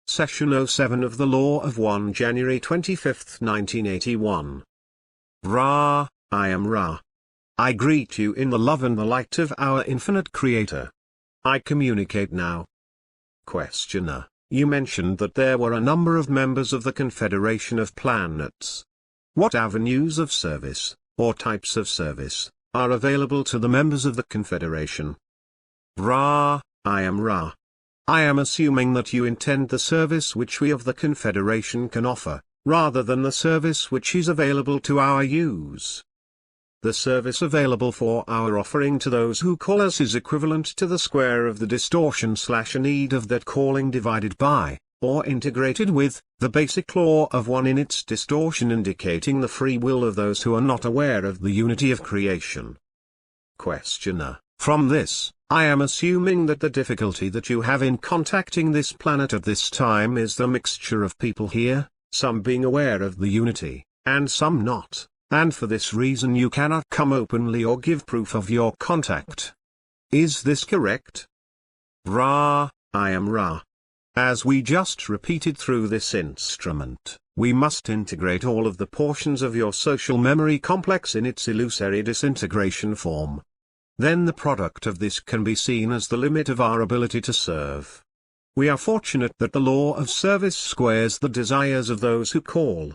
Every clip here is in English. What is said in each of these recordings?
Session 07 of the Law of 1 January 25, 1981. Ra, I am Ra. I greet you in the love and the light of our infinite Creator. I communicate now. Questioner, you mentioned that there were a number of members of the Confederation of Planets. What avenues of service, or types of service, are available to the members of the Confederation? Ra, I am Ra. I am assuming that you intend the service which we of the Confederation can offer, rather than the service which is available to our use. The service available for our offering to those who call us is equivalent to the square of the distortion/a need of that calling divided by, or integrated with, the basic law of one in its distortion, indicating the free will of those who are not aware of the unity of creation. Questioner, from this, I am assuming that the difficulty that you have in contacting this planet at this time is the mixture of people here, some being aware of the unity, and some not, and for this reason you cannot come openly or give proof of your contact. Is this correct? Ra, I am Ra. As we just repeated through this instrument, we must integrate all of the portions of your social memory complex in its illusory disintegration form. Then the product of this can be seen as the limit of our ability to serve. We are fortunate that the law of service squares the desires of those who call.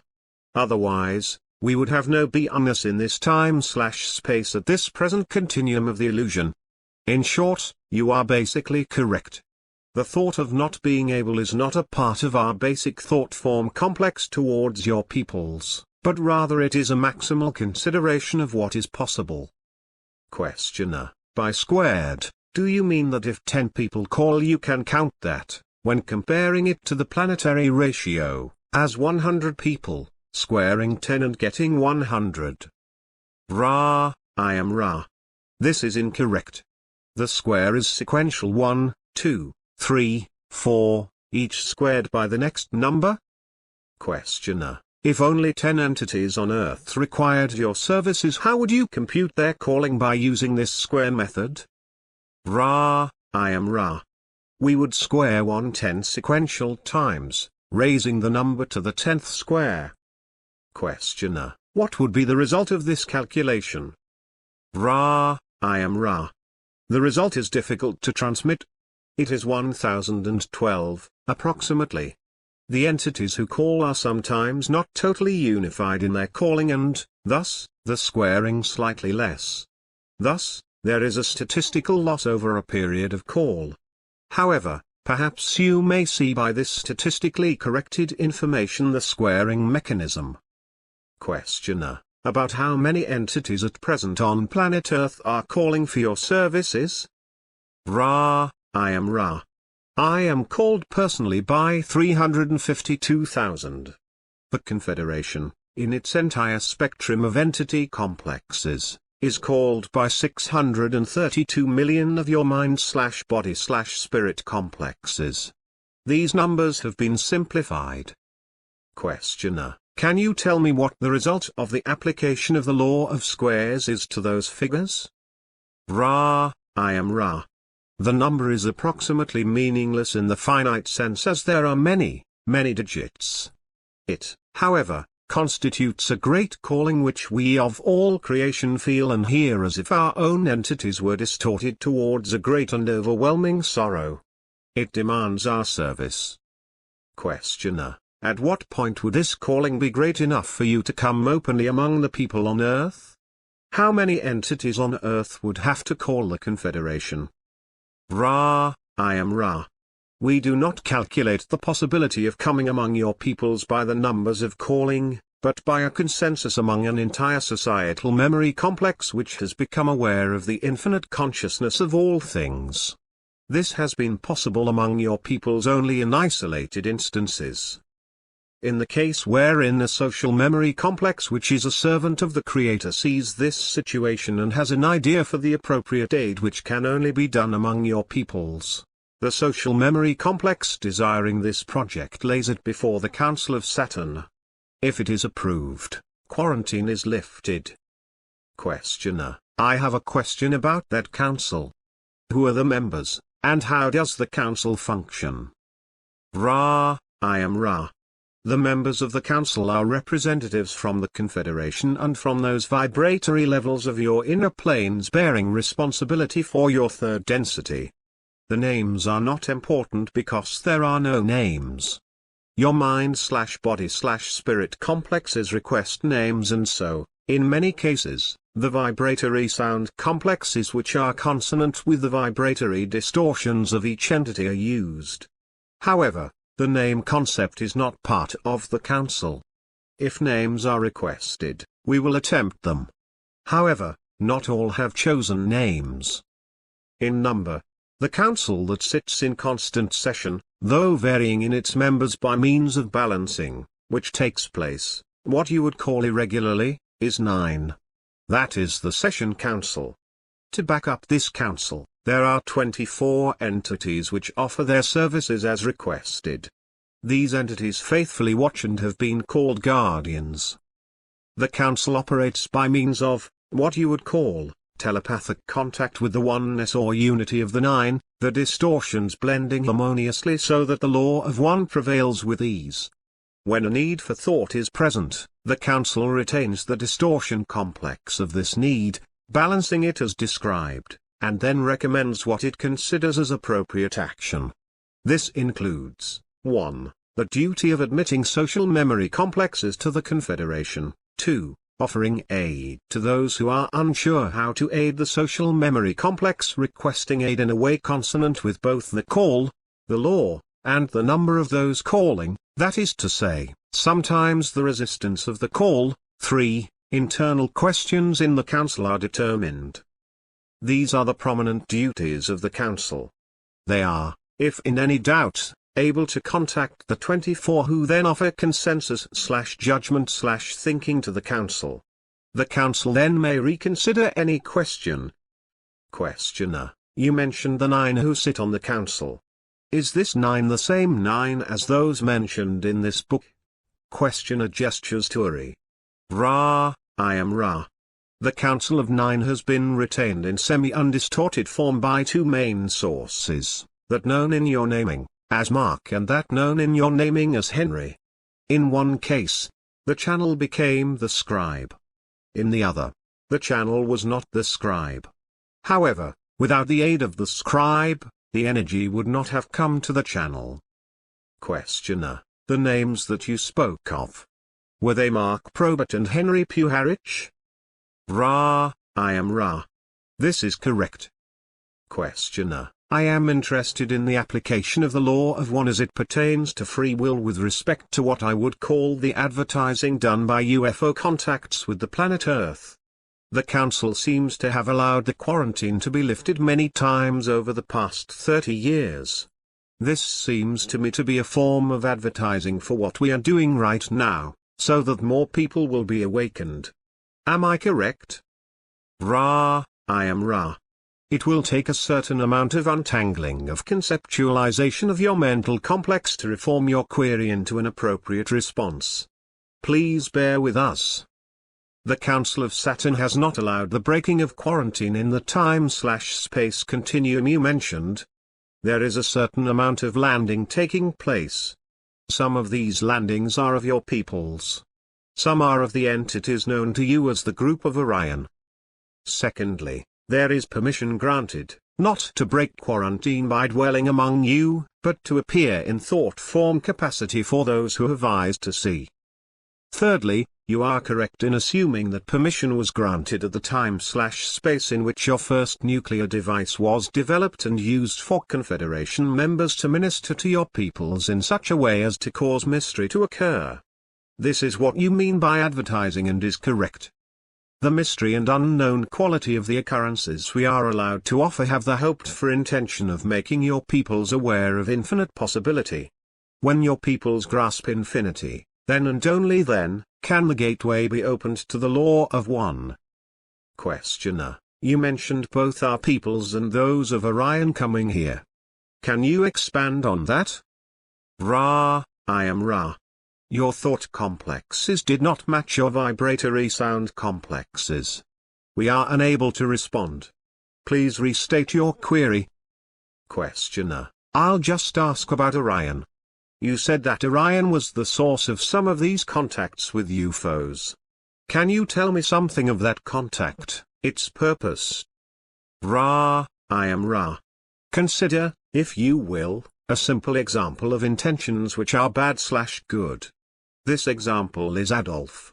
Otherwise, we would have no beingness in this time/space at this present continuum of the illusion. In short, you are basically correct. The thought of not being able is not a part of our basic thought form complex towards your peoples, but rather it is a maximal consideration of what is possible. Questioner, by squared, do you mean that if 10 people call you can count that, when comparing it to the planetary ratio, as 100 people, squaring 10 and getting 100? Ra, I am Ra. This is incorrect. The square is sequential 1, 2, 3, 4, each squared by the next number? Questioner, if only 10 entities on Earth required your services, how would you compute their calling by using this square method? Ra, I am Ra. We would square 110 sequential times, raising the number to the 10th square. Questioner, what would be the result of this calculation? Ra, I am Ra. The result is difficult to transmit. It is 1012, approximately. The entities who call are sometimes not totally unified in their calling and, thus, the squaring slightly less. Thus, there is a statistical loss over a period of call. However, perhaps you may see by this statistically corrected information the squaring mechanism. Questioner, about how many entities at present on planet Earth are calling for your services? Ra, I am Ra. I am called personally by 352,000. The Confederation, in its entire spectrum of entity complexes, is called by 632 million of your mind/body/spirit complexes. These numbers have been simplified. Questioner, can you tell me what the result of the application of the law of squares is to those figures? Ra, I am Ra. The number is approximately meaningless in the finite sense as there are many, many digits. It, however, constitutes a great calling which we of all creation feel and hear as if our own entities were distorted towards a great and overwhelming sorrow. It demands our service. Questioner, at what point would this calling be great enough for you to come openly among the people on Earth? How many entities on Earth would have to call the Confederation? Ra, I am Ra. We do not calculate the possibility of coming among your peoples by the numbers of calling, but by a consensus among an entire societal memory complex which has become aware of the infinite consciousness of all things. This has been possible among your peoples only in isolated instances. In the case wherein a social memory complex which is a servant of the Creator sees this situation and has an idea for the appropriate aid which can only be done among your peoples, the social memory complex desiring this project lays it before the Council of Saturn. If it is approved, quarantine is lifted. Questioner, I have a question about that council. Who are the members, and how does the council function? Ra, I am Ra. The members of the council are representatives from the Confederation and from those vibratory levels of your inner planes bearing responsibility for your third density. The names are not important because there are no names. Your mind/body/spirit complexes request names, and so, in many cases, the vibratory sound complexes which are consonant with the vibratory distortions of each entity are used. However, the name concept is not part of the council. If names are requested, we will attempt them. However, not all have chosen names. In number, the council that sits in constant session, though varying in its members by means of balancing, which takes place, what you would call irregularly, is 9. That is the session council. To back up this council, there are 24 entities which offer their services as requested. These entities faithfully watch and have been called guardians. The council operates by means of, what you would call, telepathic contact with the oneness or unity of the 9, the distortions blending harmoniously so that the law of one prevails with ease. When a need for thought is present, the council retains the distortion complex of this need, balancing it as described, and then recommends what it considers as appropriate action. This includes 1. The duty of admitting social memory complexes to the Confederation, 2. Offering aid to those who are unsure how to aid the social memory complex, requesting aid in a way consonant with both the call, the law, and the number of those calling, that is to say, sometimes the resistance of the call. 3. Internal questions in the council are determined. These are the prominent duties of the council. They are, if in any doubt, able to contact the 24 who then offer consensus/judgment/thinking to the council. The council then may reconsider any question. Questioner: you mentioned the 9 who sit on the council. Is this 9 the same 9 as those mentioned in this book? Questioner gestures to Uri. Ra, I am Ra. The Council of 9 has been retained in semi-undistorted form by 2 main sources, that known in your naming as Mark and that known in your naming as Henry. In one case, the channel became the scribe. In the other, the channel was not the scribe. However, without the aid of the scribe, the energy would not have come to the channel. Questioner: the names that you spoke of, were they Mark Probert and Henry Puharich? Ra, I am Ra. This is correct. Questioner: I am interested in the application of the law of one as it pertains to free will with respect to what I would call the advertising done by UFO contacts with the planet Earth. The Council seems to have allowed the quarantine to be lifted many times over the past 30 years. This seems to me to be a form of advertising for what we are doing right now, so that more people will be awakened. Am I correct? Ra, I am Ra. It will take a certain amount of untangling of conceptualization of your mental complex to reform your query into an appropriate response. Please bear with us. The Council of Saturn has not allowed the breaking of quarantine in the time/space continuum you mentioned. There is a certain amount of landing taking place. Some of these landings are of your peoples. Some are of the entities known to you as the Group of Orion. Secondly, there is permission granted, not to break quarantine by dwelling among you, but to appear in thought form capacity for those who have eyes to see. Thirdly, you are correct in assuming that permission was granted at the time/space in which your first nuclear device was developed and used for Confederation members to minister to your peoples in such a way as to cause mystery to occur. This is what you mean by advertising and is correct. The mystery and unknown quality of the occurrences we are allowed to offer have the hoped-for intention of making your peoples aware of infinite possibility. When your peoples grasp infinity, then and only then, can the gateway be opened to the law of one. Questioner: you mentioned both our peoples and those of Orion coming here. Can you expand on that? Ra, I am Ra. Your thought complexes did not match your vibratory sound complexes. We are unable to respond. Please restate your query. Questioner: I'll just ask about Orion. You said that Orion was the source of some of these contacts with UFOs. Can you tell me something of that contact, its purpose? Ra, I am Ra. Consider, if you will, a simple example of intentions which are bad/good. This example is Adolf.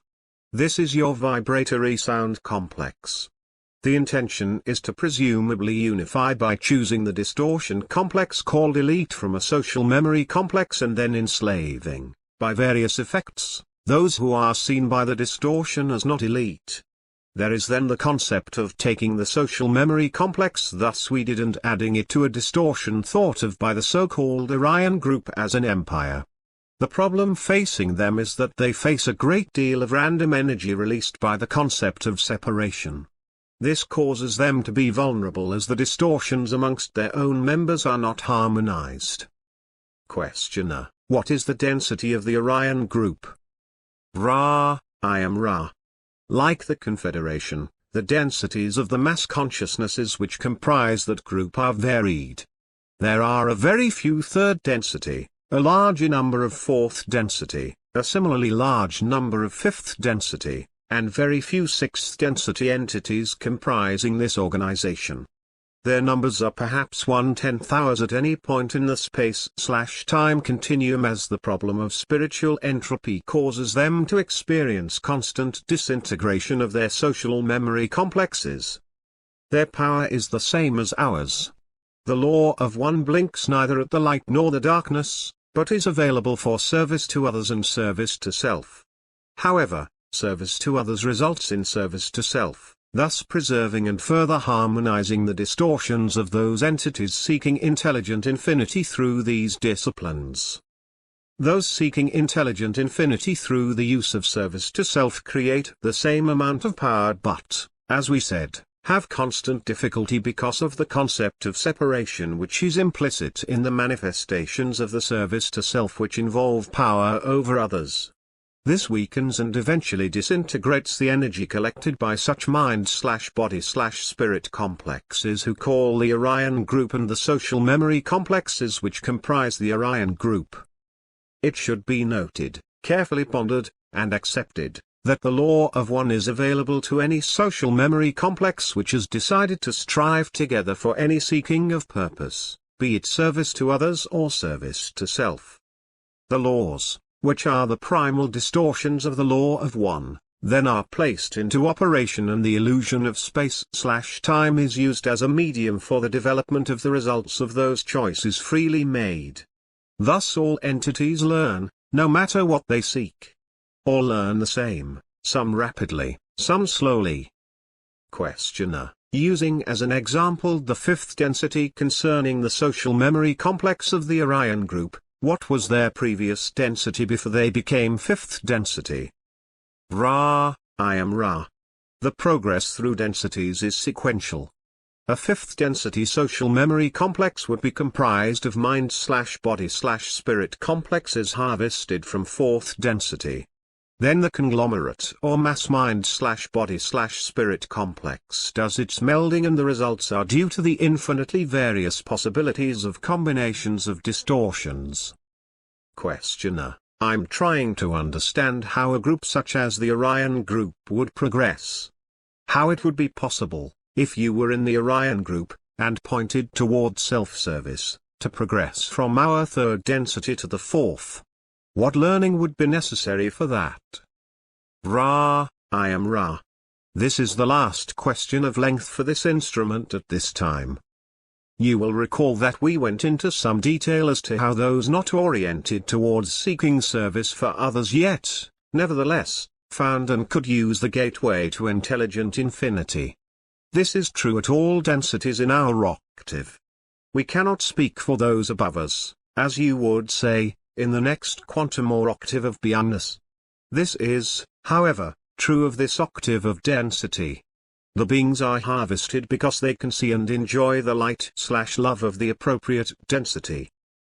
This is your vibratory sound complex. The intention is to presumably unify by choosing the distortion complex called elite from a social memory complex and then enslaving, by various effects, those who are seen by the distortion as not elite. There is then the concept of taking the social memory complex thus weeded and adding it to a distortion thought of by the so-called Orion group as an empire. The problem facing them is that they face a great deal of random energy released by the concept of separation. This causes them to be vulnerable as the distortions amongst their own members are not harmonized. Questioner: what is the density of the Orion group? Ra, I am Ra. Like the Confederation, the densities of the mass consciousnesses which comprise that group are varied. There are a very few third density, a larger number of fourth density, a similarly large number of fifth density, and very few sixth density entities comprising this organization. Their numbers are perhaps 1/10,000 at any point in the space/time continuum as the problem of spiritual entropy causes them to experience constant disintegration of their social memory complexes. Their power is the same as ours. The law of one blinks neither at the light nor the darkness, but is available for service to others and service to self. However, service to others results in service to self, thus preserving and further harmonizing the distortions of those entities seeking intelligent infinity through these disciplines. Those seeking intelligent infinity through the use of service to self create the same amount of power but, as we said, have constant difficulty because of the concept of separation which is implicit in the manifestations of the service to self which involve power over others. This weakens and eventually disintegrates the energy collected by such mind/body/spirit complexes who call the Orion group and the social memory complexes which comprise the Orion group. It should be noted, carefully pondered, and accepted, that the law of one is available to any social memory complex which has decided to strive together for any seeking of purpose, be it service to others or service to self. The laws, which are the primal distortions of the law of one, then are placed into operation and the illusion of space/time is used as a medium for the development of the results of those choices freely made. Thus all entities learn, no matter what they seek. All learn the same, some rapidly, some slowly. Questioner: using as an example the fifth density concerning the social memory complex of the Orion group, what was their previous density before they became fifth density? Ra, I am Ra. The progress through densities is sequential. A fifth density social memory complex would be comprised of mind/body/spirit complexes harvested from fourth density. Then the conglomerate or mass mind/body/spirit complex does its melding and the results are due to the infinitely various possibilities of combinations of distortions. Questioner: I'm trying to understand how a group such as the Orion group would progress. How it would be possible, if you were in the Orion group, and pointed toward self-service, to progress from our third density to the fourth. What learning would be necessary for that? Ra, I am Ra. This is the last question of length for this instrument at this time. You will recall that we went into some detail as to how those not oriented towards seeking service for others yet, nevertheless, found and could use the gateway to intelligent infinity. This is true at all densities in our octave. We cannot speak for those above us, as you would say, in the next quantum or octave of beyondness. This is, however, true of this octave of density. The beings are harvested because they can see and enjoy the light/love of the appropriate density.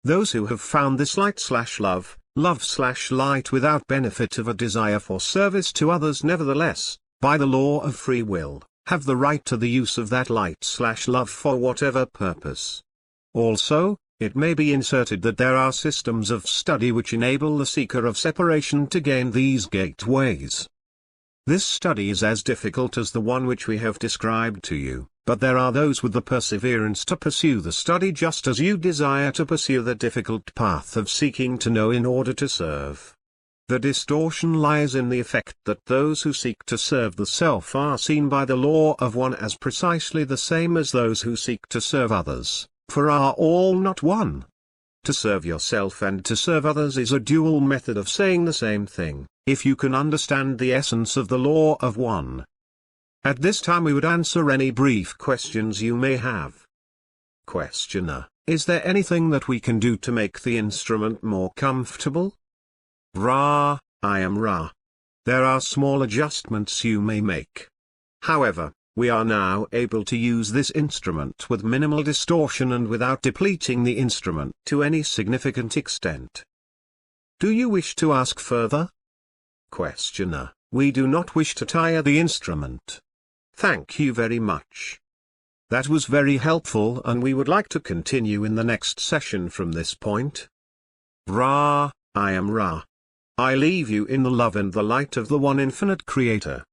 Those who have found this light/love, love/light without benefit of a desire for service to others nevertheless, by the law of free will, have the right to the use of that light/love for whatever purpose. Also, It may be inserted that there are systems of study which enable the seeker of separation to gain these gateways. This study is as difficult as the one which we have described to you, but there are those with the perseverance to pursue the study just as you desire to pursue the difficult path of seeking to know in order to serve. The distortion lies in the effect that those who seek to serve the self are seen by the law of one as precisely the same as those who seek to serve others, for are all not one? To serve yourself and to serve others is a dual method of saying the same thing, if you can understand the essence of the law of one. At this time we would answer any brief questions you may have. Questioner: is there anything that we can do to make the instrument more comfortable? Ra: I am Ra. There are small adjustments you may make. However, we are now able to use this instrument with minimal distortion and without depleting the instrument to any significant extent. Do you wish to ask further? Questioner: we do not wish to tire the instrument. Thank you very much. That was very helpful, and we would like to continue in the next session from this point. Ra: I am Ra. I leave you in the love and the light of the one infinite Creator.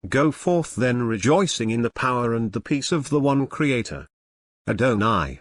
Go forth then rejoicing in the power and the peace of the one Creator. Adonai.